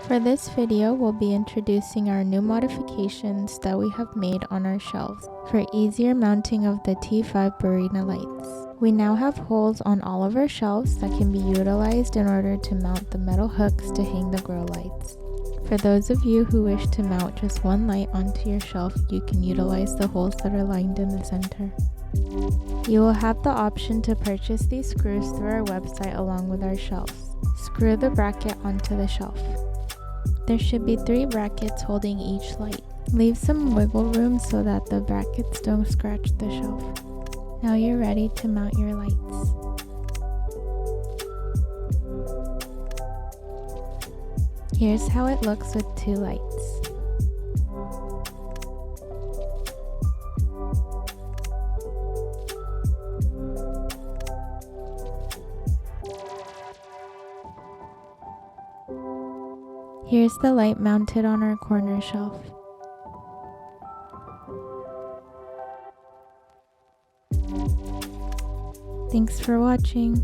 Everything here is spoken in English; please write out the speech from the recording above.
For this video, we'll be introducing our new modifications that we have made on our shelves for easier mounting of the T5 Barrina lights. We now have holes on all of our shelves that can be utilized in order to mount the metal hooks to hang the grow lights. For those of you who wish to mount just one light onto your shelf, you can utilize the holes that are lined in the center. You will have the option to purchase these screws through our website along with our shelves. Screw the bracket onto the shelf. There should be 3 brackets holding each light. Leave some wiggle room so that the brackets don't scratch the shelf. Now you're ready to mount your lights. Here's how it looks with 2 lights. Here's the light mounted on our corner shelf. Thanks for watching.